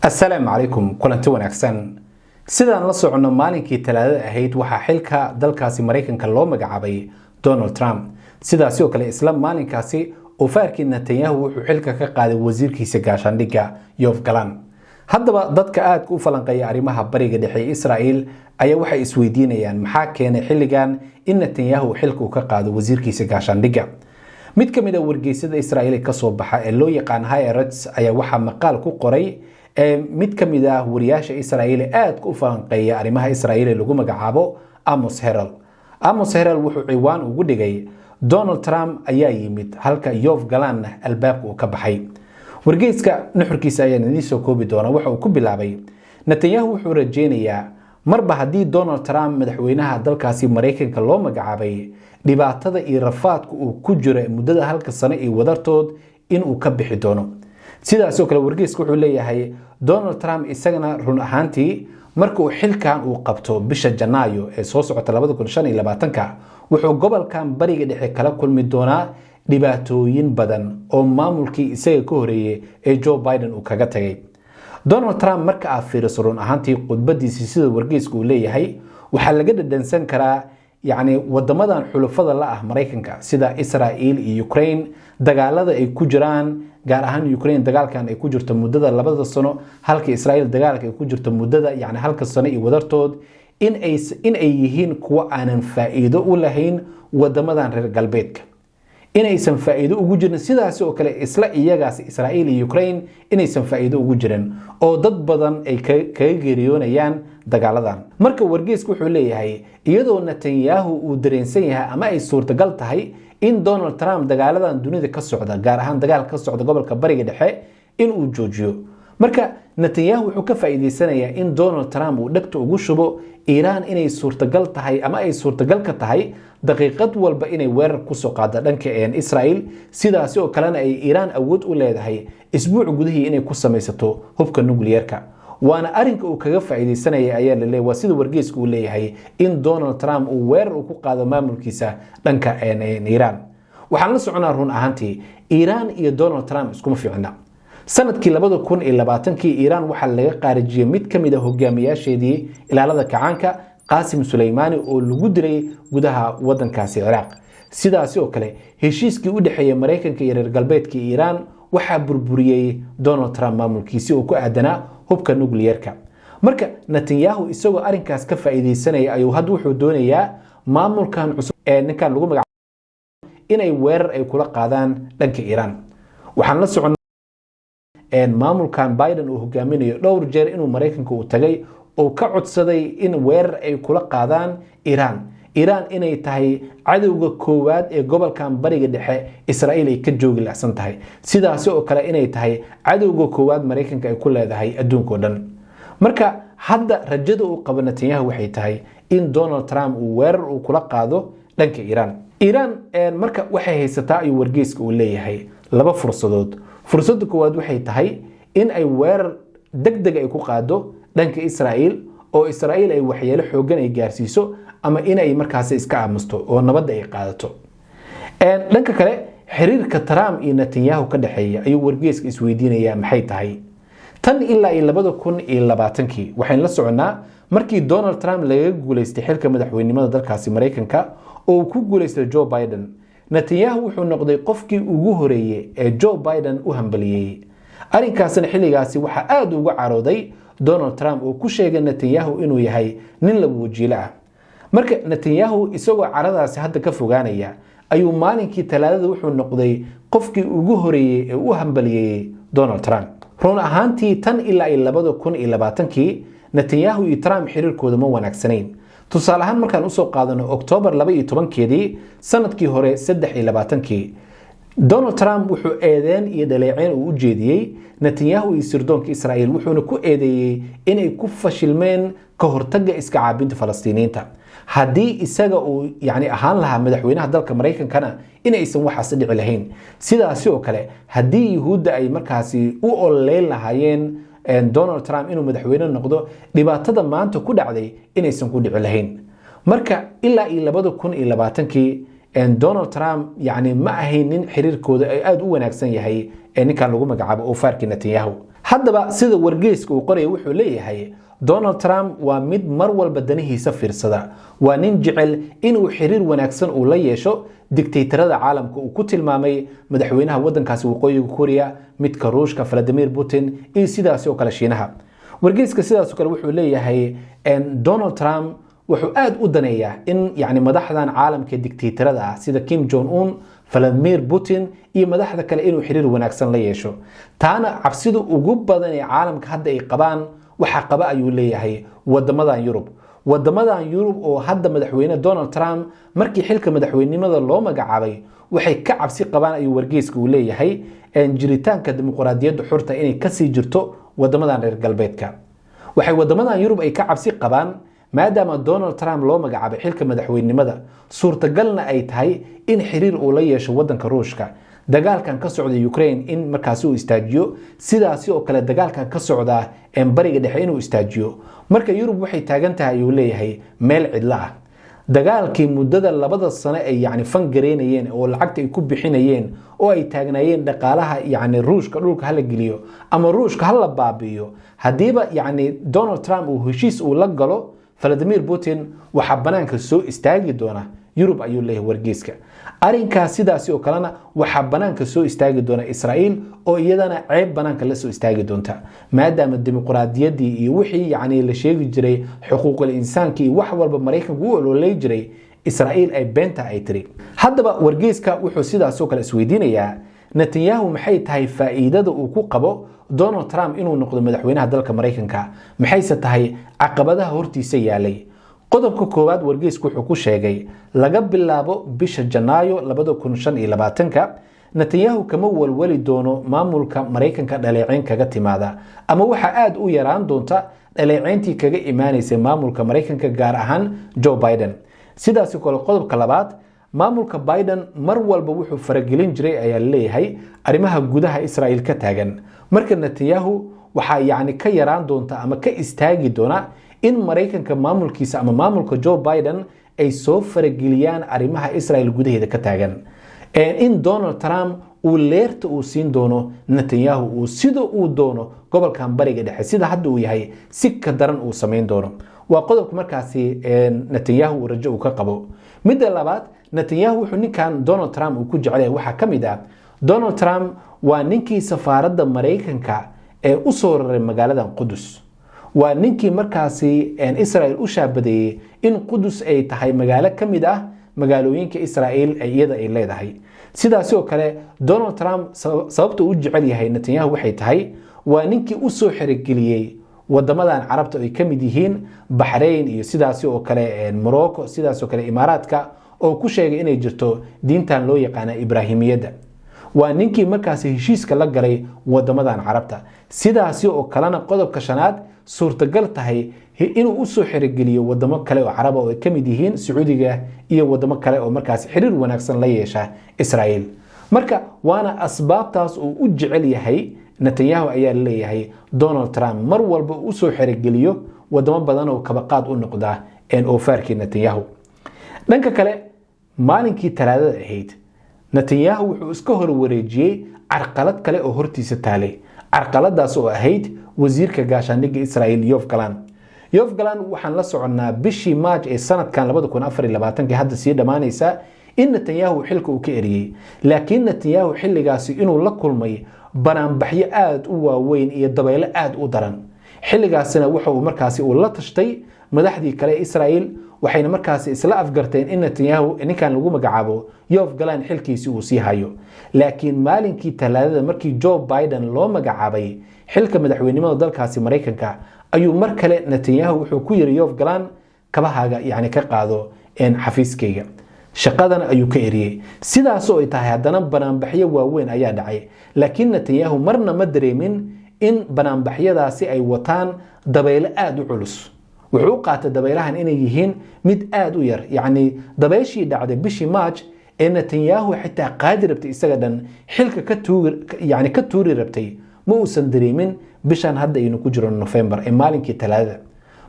السلام عليكم كلنتي wanaagsan sidaan la socono maalinkii talaadada ahayd waxa xilka dalkaasi Mareykanka loo magacaabay Donald Trump sidaas oo kale isla maalinkaasi oo faarkii Netanyahu wuxuu xilka ka qaaday wasiirkiisa gaashaandhigga Yoav Gallant haddaba dadka aad u falanqeeya arrimaha bariga dhexe Israa'iil ayaa waxay isweydiinayaan maxaa keenay xilligan in Netanyahu xilka ka qaado wasiirkiisa gaashaandhigga mid ka mid ah wargeysyada Israa'iil ka soo baxa ee loo yaqaan Haaretz ayaa waxa maqaal ku qoray mid ka mid ah wariyaasha Israa'iil aad ku falanqeeya arrimaha Israa'iil lagu magacaabo Amos Herald wuxuu ciwaan ugu dhigay Donald Trump ayaa yimid halka Yoav Gallant albaabka uu ka baxay wargeyska nuxurkiisa ayaa idin soo koobi doona waxa uu ku bilaabay Netanyahu wuxuu rajeynayaa marba haddii Donald Trump madaxweynaha dalkaasi Mareykanka loo magacaabay dhibaatada iyo rafaadka uu ku jiro muddada halka sano ee wadartood in uu ka bixi doono sidaas oo kale wargeyska wuxuu leeyahay Donald Trump isagana run ahaantii markuu xilkan uu qabto bisha Janaayo ee soo socota 2025 wuxuu gobolkan bariga dhexe kala kulmi doonaa dhibaatooyin badan oo maamulkii isaga ka horeeyay ee Joe Biden uu kaga tagay Donald Trump marka aad fiiriso run ahaantii khudbadiisa sida wargeysku uu leeyahay waxa laga dhadhansan karaa wadamadan xulafada la ah Mareykanka sida Israa'iil iyo Ukraine dagaalada ay ku jiraan gaar ahaan Ukraine dagaalkan ay ku jirto muddada 2 sano halka Israa'iil dagaalka ay ku jirto muddada halka sano iyo wadartood in ay yihiin kuwa aanan faa'iido u lahayn wadamadan reer galbeedka inaysan faa'iido ugu jirin sidaas oo kale isla iyagaas Israa'iil iyo Ukraine inaysan faa'iido ugu jirin oo dad badan ay kaga geeriyoonayaan dagaaladan marka wargeysku wuxuu leeyahay iyadoo Netanyahu uu dareensan yahay ama ay suurtagal tahay in Donald Trump dagaaladan dunida ka socda gaar ahaan dagaal ka socda gobolka bariga dhexe in uu joojiyo marka Netanyahu wuxuu ka faa'iideysanayaa in Donald Trump uu dhagta ugu shubo Iran inay suurtagal tahay ama ay suurtagal ka tahay daqiiqad walba inay weerar ku soo qaado dhanka Israa'iil sidaas oo kalena ay Iran awood u leedahay isbuuc gudihii inay ku samaysato hubka nuclearka waana arinka uu kaga faa'iideysanaya ayaa la leeyahay sida wargeysku uu leeyahay in Donald Trump uu weerar ku qaado maamulkiisa dhanka Iran waxaan la soconaa run ahaantii Iran iyo Donald Trump iskuma fiicna sanadkii 2020 Iran waxa laga qaarijiyay mid ka mid ah hogaamiyaasheedii ilaalada kacaanka Qasim Suleymani oo lagu diray gudaha wadankaasi Iraq sidaas oo kale heshiiskii u dhaxeeyay Mareykanka iyo reer galbeedka Iran waxa burburiyay Donald Trump maamulkiisa oo ku aadanaa hubka nuclearka marka Netanyahu isagoo arinkaas ka faa'iideysanaya ayuu hadda wuxuu doonayaa maamulkan cusub ee ninkan lagu magacaabo inay weerar ay kula qaadaan dhanka Iran waxaan la soconaa maamulkan Biden uu hogaaminayo dhowr jeer inuu Mareykanka u tagay oo ka codsaday in weerar ay kula qaadaan Iran inay tahay cadawga koowaad ee gobolkan bariga dhexe Israa'iil ay ka joogi laacsan tahay sidaas oo kale inay tahay cadawga koowaad Mareykanka ay ku leedahay adduunka oo dhan marka hadda rajada uu qabo Netanyahu waxay tahay in Donald Trump uu weerar uu kula qaado dhanka Iran marka waxay haysataa ay wargeyska uu leeyahay laba fursadood fursadda koowaad waxay tahay in ay weerar degdeg ay ku qaado dhanka Israa'iil oo Israa'iil ay waxyeelo xoogan ay gaarsiiso ama in ay markaas iska aamusto oo nabad ay qaadato dhanka kale xiriirka Trump iyo Netanyahu ka dhaxeeya ayuu wargeyska isweydiinaya maxay tahay tan ilaa 2020 waxaan la soconaa markii Donald Trump laga guuleystay xilka madaxweynimada dalkaasi Mareykanka oo ku guuleystay Joe Biden Netanyahu wuxuu noqday qofkii ugu horeeyay ee Joe Biden u hambaliyay arinkaasna xilligaasi waxa aad uga carooday Donald Trump oo ku sheegay Netanyahu inuu yahay nin la wajiilo ah marka Netanyahu isagoo caradaasi hadda ka fogaanaya ayuu maalinkii talaadada wuxuu noqday qofkii ugu horeeyay ee u hambaliyay Donald Trump run ahaantii tan ilaa 2020 Netanyahu iyo Trump xiriirkooda ma wanaagsanayn tusaale ahaan markaan usoo qaadano October 12 sanadkii hore 23 Donald Trump wuxuu eedeyn iyo dhaleeceyn u jeediyay Netanyahu iyo sirdoonka Israa'iil wuxuuna ku eedeeyay inay ku fashilmeen ka hortagga iska caabinta Falastiiniinta haddii isaga uu ahaan lahaa madaxweynaha dalka Mareykankana inaysan waxaas dhici lahayn sidaas oo kale haddii Yahuudda ay markaasi u ololeyn lahaayeen Donald Trump inuu madaxweyne noqdo dhibaatada maanta ku dhacday inaysan ku dhici lahayn marka ilaa 2020 Donald Trump ma ahayn nin xiriirkooda ay aad u wanaagsan yahay ninkan lagu magacaabo oo faarkii Netanyahu haddaba sida wargeyska uu qoray wuxuu leeyahay Donald Trump waa mid mar walba danihiisa fiirsada waa nin jecel inuu xiriir wanaagsan uu la yeesho dictatorada caalamka uu ku tilmaamay madaxweynaha wadankaasi waqooyiga Korea midka Ruushka Vladimir Putin iyo sidaas oo kale Shiinaha wargeyska sidaas oo kale wuxuu leeyahay Donald Trump wuxuu aad u daneeyaa in madaxdan caalamka dictatorada ah sida Kim Jong Un Vladimir Putin iyo madaxda kale inuu xiriir wanaagsan la yeesho taana cabsida ugu badan ee caalamka hadda ay qabaan waxa qaba ayuu leeyahay wadamadan Yurub oo hadda madaxweyne Donald Trump markii xilka madaxweynimada loo magacaabay waxay ka cabsi qabaan ayuu wargeyska uu leeyahay jiritaanka dimuqraadiyadda xurta inay ka sii jirto wadamadan reer galbeedka waxay wadamadan Yurub ay ka cabsi qabaan maadaama Donald Trump loo magacaabay xilka madaxweynimada suurtagalna ay tahay in xiriir uu la yeesho wadanka Ruushka dagaalkan ka socda Ukraine in markaas uu istaajiyo sidaas oo kale dagaalkan ka socda bariga dhexe inuu istaajiyo marka Yurub waxay taagan tahay ayuu leeyahay meel cidla ah dagaalkii muddada 2 sano ay fangareynayeen oo lacagta ay ku bixinayeen oo ay taagnaayeen dhaqaalaha Ruushka dhulka hala geliyo ama Ruushka hala baabiyo hadiiba Donald Trump uu heshiis uu la galo Vladimir Putin waxa banaanka soo istaagi doona Yurub ayuu leeyahay wargeyska arinkaas sidaas oo kalena waxa banaanka soo istaagi doona Israa'iil oo iyadana ceeb banaanka la soo istaagi doonta maadaama dimuqraadiyadii iyo wixii la sheegi jiray xuquuqul insaanka iyo wax walba Mareykanku uu ololeey jiray Israa'iil ay beenta ay tiri haddaba wargeyska wuxuu sidaas oo kale isweydiinayaa Netanyahu maxay tahay faa'iidada uu ku qabo Donald Trump inuu noqdo madaxweynaha dalka Mareykanka maxayse tahay caqabadaha hortiisa yaalay qodobka koowaad wargeysku wuxuu ku sheegay laga bilaabo bisha Janaayo 2025 Netanyahu kama walwali doono maamulka Mareykanka dhaleeceyn kaga timaada ama waxa aad u yaraan doonta dhaleeceyntii kaga iimaanaysa maamulka Mareykanka gaar ahaan Joe Biden sidaas oo kale qodobka labaad maamulka Biden mar walba wuxuu faragelin jiray ayaa leeyahay arrimaha gudaha Israa'iil ka taagan marka Netanyahu waxa ka yaraan doonta ama ka istaagi doona in Mareykanka maamulkiisa ama maamulka Joe Biden ay soo farageliyaan arrimaha Israa'iil gudaheeda ka taagan in Donald Trump uu leerta uu siin doono Netanyahu uu sida uu doono gobolkan bariga dhexe sida hadda uu yahay si ka daran uu sameyn doono waa qodobka markaasi Netanyahu rajo uu ka qabo midda labaad Netanyahu wuxuu ninkan Donald Trump uu ku jecel waxa kamid ah Donald Trump waa ninkii safaaradda Mareykanka ee u soo raray magaalada Qudus waa ninkii markaasi Israa'iil u shaabadeeyay in Qudus ay tahay magaalo kamid ah magaalooyinka Israa'iil ay iyada ay leedahay sidaas oo kale Donald Trump sababta uu jecel yahay Netanyahu waxay tahay waa ninkii u soo xirigeliyay wadamadan Carabta ay kamid yihiin Bahrain iyo sidaas oo kale Morocco sidaas oo kale Imaaraadka oo ku sheegay inay jirto diintan loo yaqaan Ibraahimiyada waa ninkii markaas heshiiska la galay wadamadan Carabta sidaas oo kalena qodobka shanaad suurtagal tahay inuu u soo xirigeliyo wadamo kale oo Carab ah oo kamid yihiin Sacuudiga iyo wadamo kale oo markaas xiriir wanaagsan la yeesha Israa'iil marka waana asbaabtaas uu u jecel yahay Netanyahu ayaa leeyahay Donald Trump mar walba u soo xirigeliyo wadamo badan oo kabaqaad u noqda oo faarkii Netanyahu dhanka kale maalinkii talaadada ahayd Netanyahu wuxuu iska hor wareejiyay carqalad kale oo hortiisa taalay carqaladaas oo ahayd wasiirka gaashaandhigga Israa'iil Yoav Gallant waxaan la soconaa bishii March ee sanadkan 2024 hadda sii dhamaanaysa in Netanyahu xilka uu ka eriyay laakiin Netanyahu xilligaasi inuu la kulmay banaanbaxyo aad u waaweyn iyo dabaylo aad u daran xilligaasina wuxuu markaasi uu la tashtay madaxdii kale Israa'iil waxayna markaasi isla afgarteen in Netanyahu ninkan lagu magacaabo Yoav Gallant xilkiisi uu sii hayo laakiin maalinkii talaadada markii Joe Biden loo magacaabay xilka madaxweynimada dalkaasi Mareykanka ayuu mar kale Netanyahu wuxuu ku yiri Yoav Gallant kabahaaga ka qaado xafiiskayga shaqadan ayuu ka eriyay sidaas oo ay tahay haddana banaanbaxyo waaweyn ayaa dhacay laakiin Netanyahu marna ma dareemin in banaanbaxyadaasi ay wataan dabaylo aad u culus wuxuu qaatay dabaylahan inay yihiin mid aad u yar dabayshii dhacday bishii March ee Netanyahu xitaa qaadi rabtay isaga dhan xilka ka tuuri rabtay ma uusan dareemin bishan hadda aynu ku jiro November ee maalinkii talaadada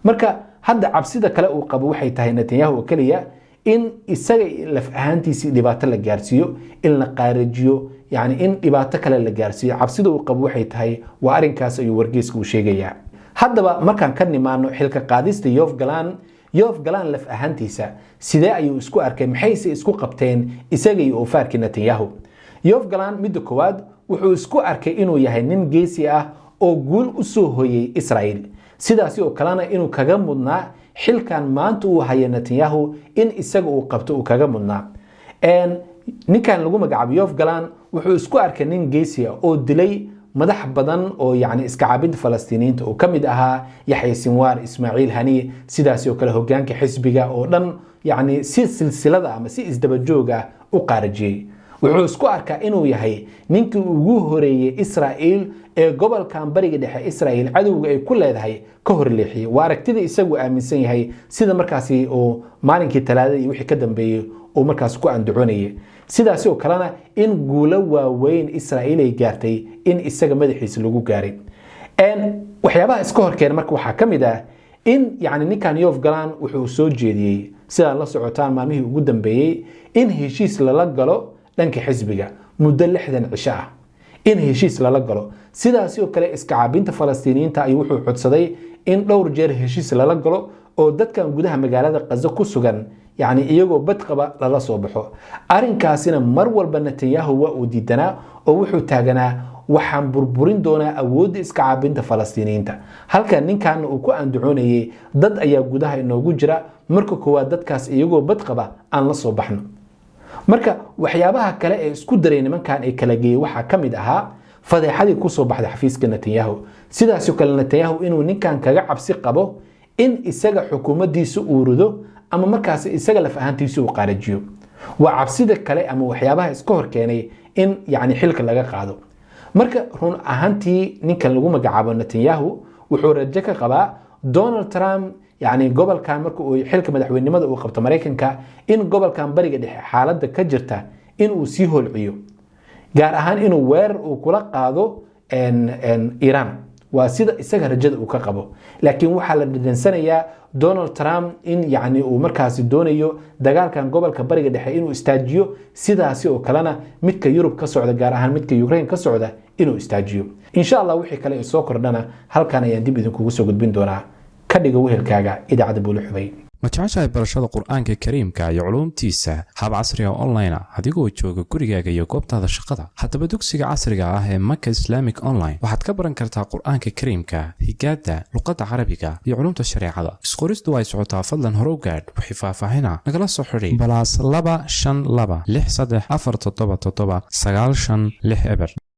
marka hadda cabsida kale uu qabo waxay tahay Netanyahu oo kaliya in isaga laf ahaantiisii dhibaato la gaarsiiyo in la qaarajiyo يعني إن dhibaato kale la gaarsiiyo cabsida uu qabo waxay tahay waa arinkaas ayuu wargeyska u sheegayaa haddaba markaan ka nimaano xilka qaadista Yoav Galan laf ahaantiisa sidee ayuu isku arkay maxayse isku qabteen isaga iyo Ofaarki Netanyahu Yoav Galan mid koowaad wuxuu isku arkay inuu yahay nin geesi ah oo guul u soo hooyay Israel sidaas oo kalena inuu kaga mudnaa xilkan maanta uu hayo Netanyahu in isaga uu qabto uu kaga mudnaa ninkan lagu magacaabo Yoav Galan wuxuu isku arkay nin geesi ah oo dilay madax badan oo yani iska caabinta Falastiiniinta oo kamid ahaa Yaxya Sinwar Ismaaciil Hani sidaas oo kale hogaanka xisbiga oo dhan yani si silsilada ama si isdaba jooga u qaarajiyay wuxuu isku arkaa inuu yahay ninkii ugu horeeyay Israel ee gobolkan bariga dhexe Israel cadawga ay ku leedahay ka hor leexiyay waa aragtida isagu aaminsan yahay sida markaasi oo maalinkii talaadada iyo wixii ka dambeeyay oo markaas ku andacoonayay sidaas oo kalena in guulo waaweyn Israel ay gaartay in isaga madaxiisa lagu gaaray waxyaabaha iska horkeen marka waxa kamid ah in yani ninkan Yoav Galan wuxuu soo jeediyay sida la socotaan maalmihii ugu dambeeyay in heshiis lala galo dhanka xisbiga muddo 60 cisho ah in heshiis lala galo sidaas oo kale iska caabinta Falastiiniinta ay wuxuu codsaday in dhowr jeer heshiis lala galo oo dadkan gudaha magaalada Gaza ku sugan يعني iyagoo bad qaba lala soo baxo arinkaasina mar walba Netanyahu waa uu diidanaa oo wuxuu taaganaa waxaan burburin doonaa awoodda iska caabinta Falastiiniinta halka ninkan uu ku andacoonayay dad ayaa gudaha inoogu jira marka koowaad dadkaas iyagoo bad qaba aan la soo baxno marka waxyaabaha kale ee isku daray nimankan ay kala geeyay waxa kamid ahaa fadeexadii ku soo baxday xafiiska Netanyahu sidaas oo kale Netanyahu inuu ninkan kaga cabsi qabo in isaga xukuumaddiisa uu rido ama markaas isaga laf ahaantiisa uu qaarajiyo waa cabsida kale ama waxyaabaha iska hor keenay in yani xilka laga qaado marka run ahaantii ninkan lagu magacaabo Netanyahu wuxuu rajo ka qabaa Donald Trump yani gobolkan marka uu xilka madaxweynimada uu qabto Mareykanka in gobolkan bariga dhexe xaaladda ka jirta in uu sii holciyo gaar ahaan inuu weerar uu kula qaado Iran waa sida isaga rajada uu ka qabo laakiin waxa la dhadhansanayaa Donald Trump in yani uu markaas doonayo dagaalkan gobolka bariga dhexe inuu istaajiyo sidaas oo kalena midka Yurub ka socda gaar ahaan midka Ukraine ka socda inuu istaajiyo insha Allah wixii kale soo kordhana halkan ayaan dib idinku soo gudbin doonaa ka dhiga wehelkaaga idaacada Buulixubay ma jeceshahay barashada qur'aanka kariimka iyo culuumtiisa hab casri ah online adigoo jooga gurigaaga iyo goobtaada shaqada haddaba dugsiga casriga ah ee Maka Islamic Online waxaad ka baran kartaa qur'aanka kariimka higaada luqadda carabiga iyo culuumta shariicada isqoristu way socotaa fadlan hore u gaadh wixii faahfaahina nagala soo xiriir +252 63477 956